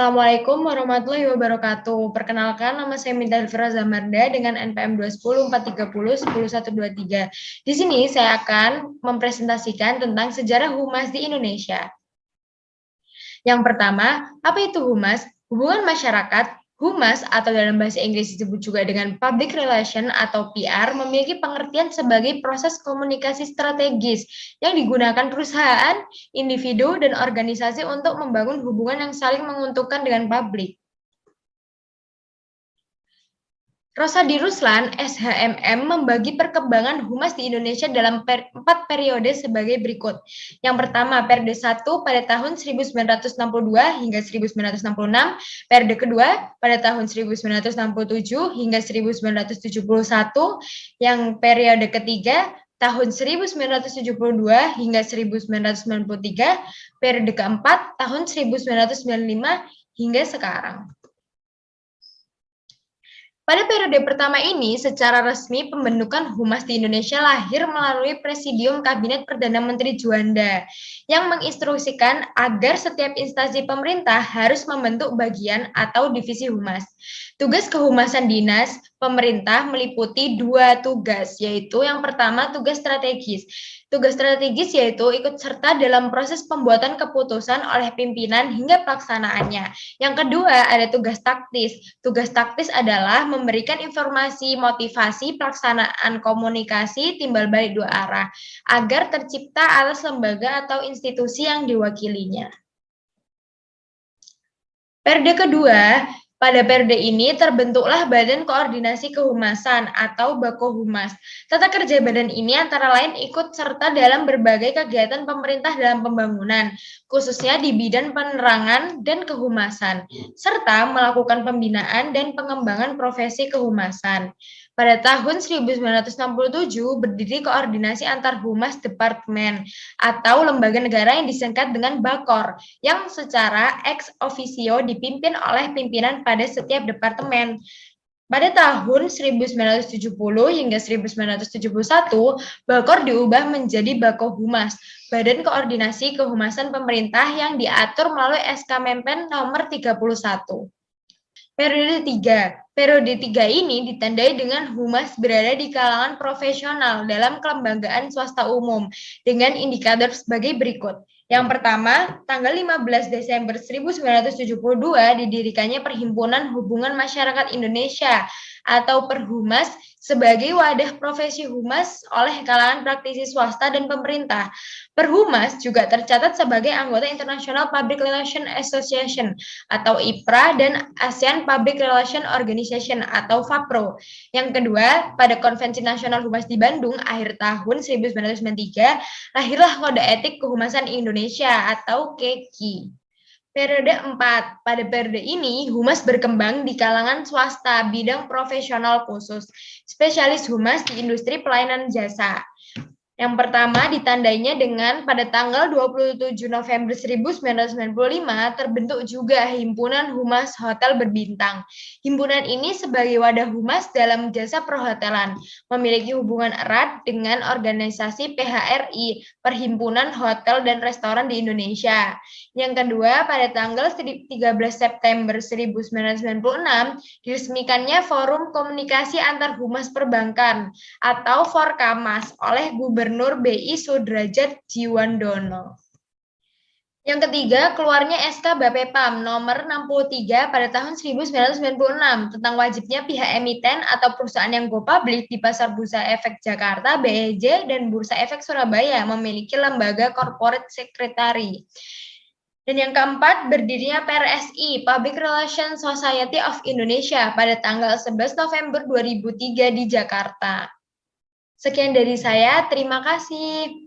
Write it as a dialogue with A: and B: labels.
A: Assalamualaikum warahmatullahi wabarakatuh. Perkenalkan, nama saya Minta Elvira Zamarda dengan NPM 210 430 10123. Di sini saya akan mempresentasikan tentang sejarah humas di Indonesia. Yang pertama, apa itu humas? Hubungan masyarakat. Humas atau dalam bahasa Inggris disebut juga dengan public relation atau PR memiliki pengertian sebagai proses komunikasi strategis yang digunakan perusahaan, individu, dan organisasi untuk membangun hubungan yang saling menguntungkan dengan publik. Rosadi Ruslan, SHMM, membagi perkembangan humas di Indonesia dalam 4 periode sebagai berikut. Yang pertama, periode 1 pada tahun 1962 hingga 1966, periode kedua pada tahun 1967 hingga 1971, yang periode ketiga tahun 1972 hingga 1993, periode keempat tahun 1995 hingga sekarang. Pada periode pertama ini, secara resmi pembentukan humas di Indonesia lahir melalui Presidium Kabinet Perdana Menteri Juanda yang menginstruksikan agar setiap instansi pemerintah harus membentuk bagian atau divisi humas. Tugas kehumasan dinas pemerintah meliputi 2 tugas, yaitu yang pertama tugas strategis. Tugas strategis yaitu ikut serta dalam proses pembuatan keputusan oleh pimpinan hingga pelaksanaannya. Yang kedua ada tugas taktis. Tugas taktis adalah memberikan informasi, motivasi, pelaksanaan komunikasi, timbal balik 2 arah, agar tercipta atas lembaga atau institusi yang diwakilinya. Periode kedua, pada periode ini terbentuklah Badan Koordinasi Kehumasan atau Bakohumas. Tata kerja badan ini antara lain ikut serta dalam berbagai kegiatan pemerintah dalam pembangunan, khususnya di bidang penerangan dan kehumasan, serta melakukan pembinaan dan pengembangan profesi kehumasan. Pada tahun 1967 berdiri Koordinasi Antar Humas Departemen atau lembaga negara yang disingkat dengan BAKOR, yang secara ex officio dipimpin oleh pimpinan pada setiap departemen. Pada tahun 1970 hingga 1971, BAKOR diubah menjadi Bakohumas, Badan Koordinasi Kehumasan Pemerintah yang diatur melalui SK Menpen nomor 31. Periode 3. Periode 3 ini ditandai dengan humas berada di kalangan profesional dalam kelembagaan swasta umum dengan indikator sebagai berikut. Yang pertama, tanggal 15 Desember 1972 didirikannya Perhimpunan Hubungan Masyarakat Indonesia atau Perhumas sebagai wadah profesi humas oleh kalangan praktisi swasta dan pemerintah. Perhumas juga tercatat sebagai anggota International Public Relations Association atau IPRA dan ASEAN Public Relations Organization atau FAPRO. Yang kedua, pada Konvensi Nasional Humas di Bandung akhir tahun 1993, lahirlah Kode Etik Kehumasan Indonesia atau KEKI. Periode 4. Pada periode ini, humas berkembang di kalangan swasta bidang profesional khusus, spesialis humas di industri pelayanan jasa. Yang pertama ditandainya dengan pada tanggal 27 November 1995 terbentuk juga Himpunan Humas Hotel Berbintang. Himpunan ini sebagai wadah humas dalam jasa perhotelan, memiliki hubungan erat dengan organisasi PHRI, Perhimpunan Hotel dan Restoran di Indonesia. Yang kedua, pada tanggal 13 September 1996 diresmikannya Forum Komunikasi Antar Humas Perbankan atau Forkamas oleh Gubernur BI Sudrajat Djiwandono. Yang ketiga, keluarnya SK Bapepam nomor 63 pada tahun 1996 tentang wajibnya pihak emiten atau perusahaan yang go public di Pasar Bursa Efek Jakarta, BEJ, dan Bursa Efek Surabaya memiliki lembaga corporate secretary. Dan yang keempat, berdirinya PRSI, Public Relations Society of Indonesia pada tanggal 11 November 2003 di Jakarta. Sekian dari saya, terima kasih.